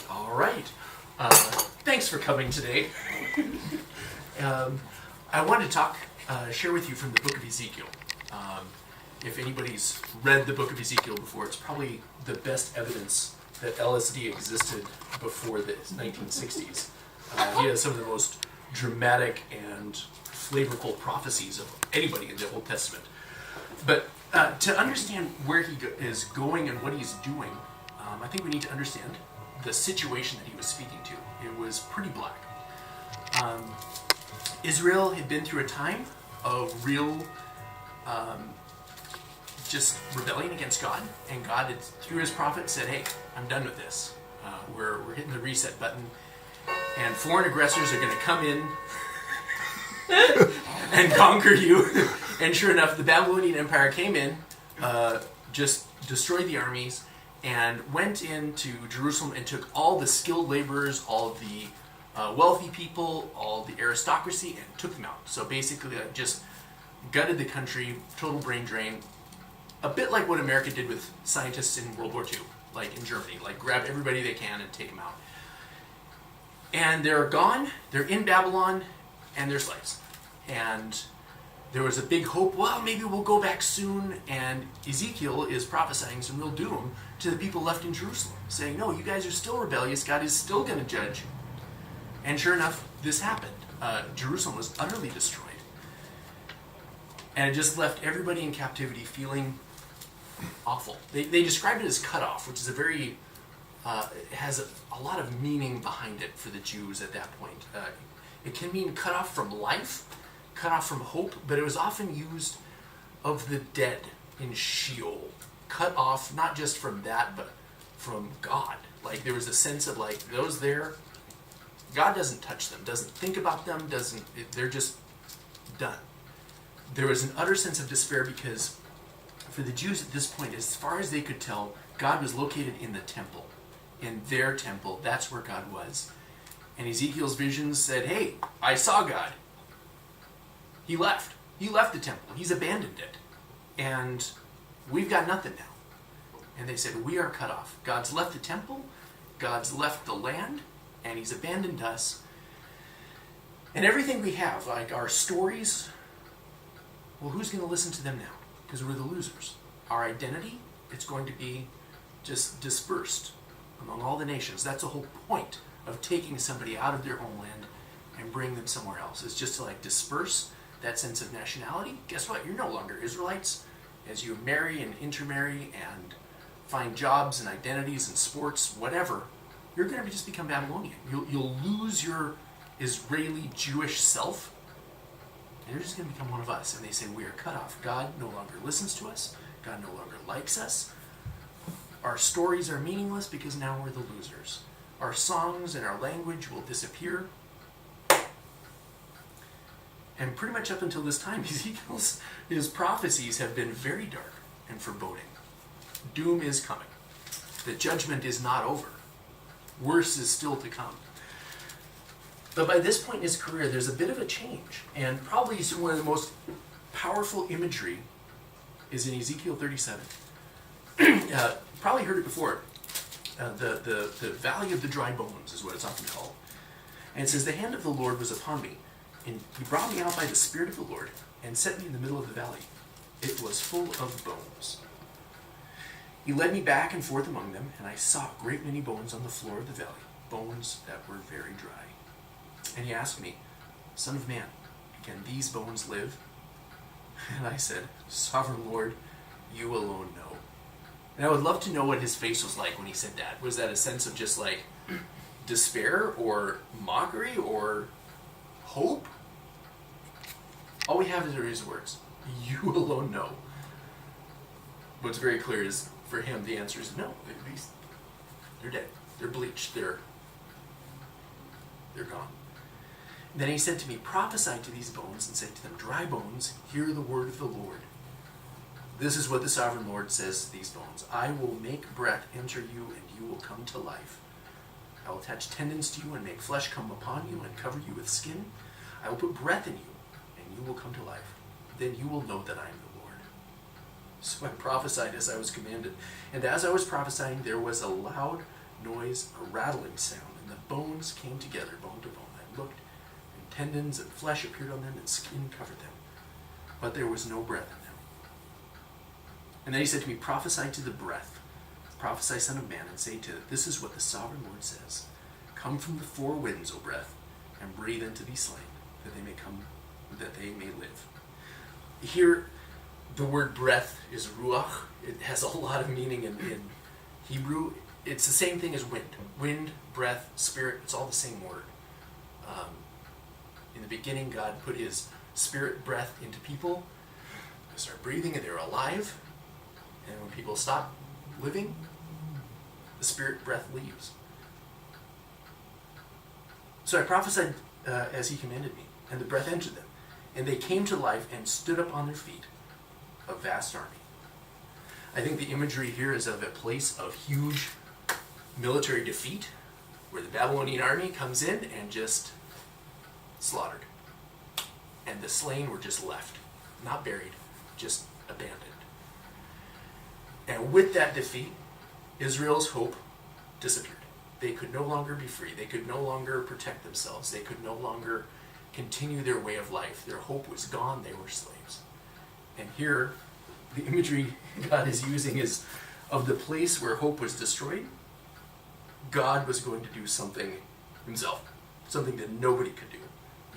All right. Thanks for coming today. I wanted to share with you from the book of Ezekiel. If anybody's read the book of Ezekiel before, it's probably the best evidence that LSD existed before the 1960s. He has some of the most dramatic and flavorful prophecies of anybody in the Old Testament. But to understand where he is going and what he's doing, I think we need to understand the situation that he was speaking to. It was pretty black. Israel had been through a time of real just rebellion against God, and God had, through his prophet, said, hey, I'm done with this. We're hitting the reset button, and foreign aggressors are going to come in and conquer you. And sure enough, the Babylonian Empire came in, just destroyed the armies, and went into Jerusalem and took all the skilled laborers, all the wealthy people, all the aristocracy, and took them out. So basically, just gutted the country, total brain drain, a bit like what America did with scientists in World War II, like in Germany, like grab everybody they can and take them out. And they're gone, they're in Babylon, and they're slaves. And there was a big hope, well, maybe we'll go back soon, and Ezekiel is prophesying some real doom to the people left in Jerusalem, saying, no, you guys are still rebellious, God is still going to judge. And sure enough, this happened. Jerusalem was utterly destroyed. And it just left everybody in captivity feeling awful. They described it as cut off, which is a very, it has a lot of meaning behind it for the Jews at that point. It can mean cut off from life, cut off from hope, but it was often used of the dead in Sheol. Cut off not just from that, but from God. Like there was a sense of like, those there, God doesn't touch them, doesn't think about them, they're just done. There was an utter sense of despair because for the Jews at this point, as far as they could tell, God was located in the temple. In their temple, that's where God was. And Ezekiel's visions said, hey, I saw God. He left. He left the temple. He's abandoned it. And we've got nothing now. And they said, we are cut off. God's left the temple. God's left the land. And he's abandoned us. And everything we have, like our stories, well, who's going to listen to them now? Because we're the losers. Our identity, it's going to be just dispersed among all the nations. That's the whole point of taking somebody out of their homeland and bring them somewhere else. It's just to like disperse that sense of nationality. Guess what? You're no longer Israelites. As you marry and intermarry and find jobs and identities and sports, whatever, you're going to just become Babylonian. You'll lose your Israeli Jewish self, and you're just going to become one of us. And they say, we are cut off. God no longer listens to us. God no longer likes us. Our stories are meaningless because now we're the losers. Our songs and our language will disappear. And pretty much up until this time, his prophecies have been very dark and foreboding. Doom is coming. The judgment is not over. Worse is still to come. But by this point in his career, there's a bit of a change. And probably one of the most powerful imagery is in Ezekiel 37. Probably heard it before. The valley of the dry bones is what it's often called. And it says, the hand of the Lord was upon me, and he brought me out by the Spirit of the Lord, and set me in the middle of the valley. It was full of bones. He led me back and forth among them, and I saw a great many bones on the floor of the valley, bones that were very dry. And he asked me, Son of man, can these bones live? And I said, Sovereign Lord, you alone know. And I would love to know what his face was like when he said that. Was that a sense of just like despair or mockery or hope? All we have are his words. You alone know. What's very clear is, for him, the answer is no. They're dead. They're bleached. They're gone. And then he said to me, prophesy to these bones and say to them, dry bones, hear the word of the Lord. This is what the sovereign Lord says to these bones. I will make breath enter you, and you will come to life. I will attach tendons to you and make flesh come upon you and cover you with skin. I will put breath in you, and you will come to life. Then you will know that I am the Lord. So I prophesied as I was commanded. And as I was prophesying, there was a loud noise, a rattling sound, and the bones came together, bone to bone. I looked, and tendons and flesh appeared on them, and skin covered them. But there was no breath in them. And then he said to me, prophesy to the breath. Prophesy, son of man, and say to it, this is what the sovereign Lord says. Come from the four winds, O breath, and breathe into these slain, that they may live. Here, the word breath is ruach. It has a lot of meaning in Hebrew. It's the same thing as wind. Wind, breath, spirit, it's all the same word. In the beginning, God put his spirit breath into people. They start breathing and they're alive. And when people stop living, the spirit breath leaves. So I prophesied as he commanded me, and the breath entered them. And they came to life and stood up on their feet, a vast army. I think the imagery here is of a place of huge military defeat, where the Babylonian army comes in and just slaughtered. And the slain were just left, not buried, just abandoned. And with that defeat, Israel's hope disappeared. They could no longer be free. They could no longer protect themselves. They could no longer continue their way of life. Their hope was gone. They were slaves. And here, the imagery God is using is of the place where hope was destroyed. God was going to do something himself, something that nobody could do.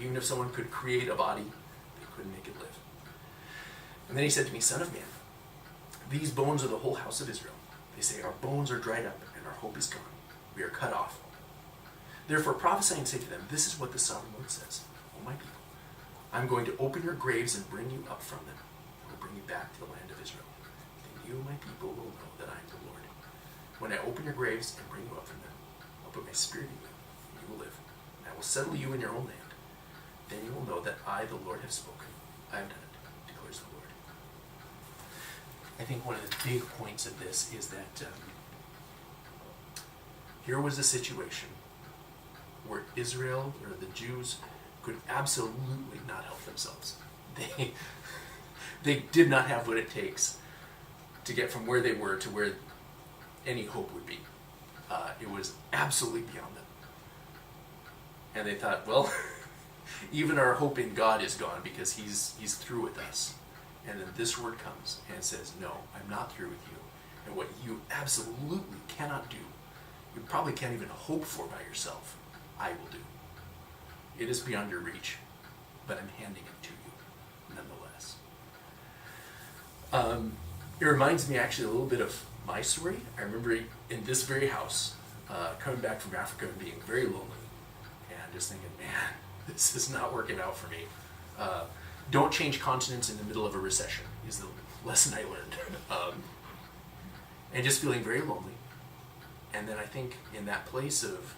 Even if someone could create a body, they couldn't make it live. And then he said to me, son of man, these bones are the whole house of Israel. They say, our bones are dried up and our hope is gone. We are cut off. Therefore prophesy and say to them, this is what the sovereign Lord says. O my people, I'm going to open your graves and bring you up from them. I will bring you back to the land of Israel. Then you, my people, will know that I am the Lord. When I open your graves and bring you up from them, I'll put my spirit in you, and you will live. And I will settle you in your own land. Then you will know that I, the Lord, have spoken. I have done it, declares the Lord. I think one of the big points of this is that here was a situation where Israel, or the Jews, could absolutely not help themselves. They did not have what it takes to get from where they were to where any hope would be. It was absolutely beyond them. And they thought, well, even our hope in God is gone because he's through with us. And then this word comes and says, no, I'm not through with you. And what you absolutely cannot do, you probably can't even hope for by yourself, I will do. It is beyond your reach, but I'm handing it to you nonetheless. It reminds me actually a little bit of my story. I remember in this very house, coming back from Africa and being very lonely, and just thinking, man, this is not working out for me. Don't change continents in the middle of a recession is the lesson I learned. And just feeling very lonely. And then I think in that place of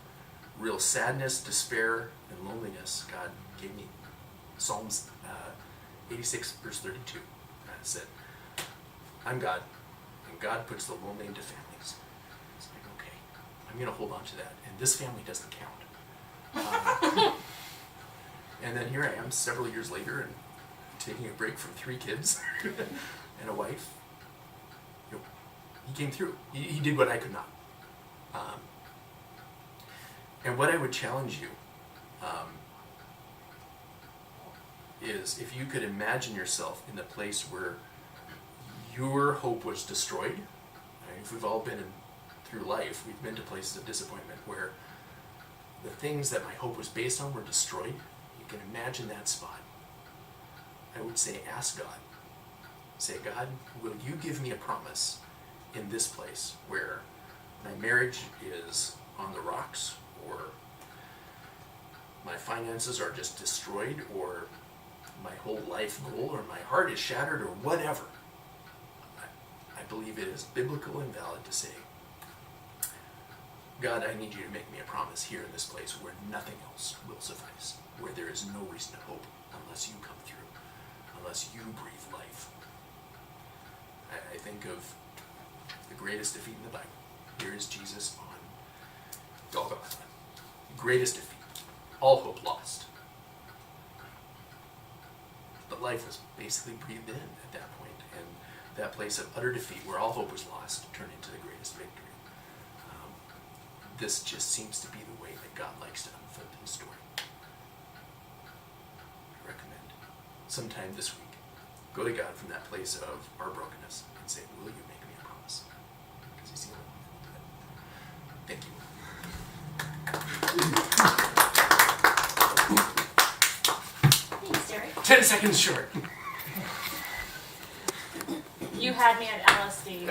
real sadness, despair, and loneliness, God gave me Psalms 86, verse 32. And it said, I'm God, and God puts the lonely into families. It's like, okay, I'm going to hold on to that. And this family doesn't count. And then here I am several years later and taking a break from 3 kids and a wife. You know, he came through. He did what I could not. And what I would challenge you is if you could imagine yourself in the place where your hope was destroyed. I mean, if we've all been through life, we've been to places of disappointment where the things that my hope was based on were destroyed. You can imagine that spot. I would say, ask God. Say, God, will you give me a promise in this place where my marriage is on the rocks, or my finances are just destroyed, or my whole life goal, or my heart is shattered, or whatever. I believe it is biblical and valid to say, God, I need you to make me a promise here in this place where nothing else will suffice, where there is no reason to hope unless you come through, unless you breathe life. I think of the greatest defeat in the Bible. Here is Jesus on Golgotha. Greatest defeat. All hope lost. But life was basically breathed in at that point, and that place of utter defeat where all hope was lost turned into the greatest victory. This just seems to be the way that God likes to unfold his story. I recommend sometime this week, go to God from that place of our brokenness and say, will you make me a promise? Because he's the only one who will do it. Thank you. Thanks, Derek. 10 seconds short. You had me at LSD.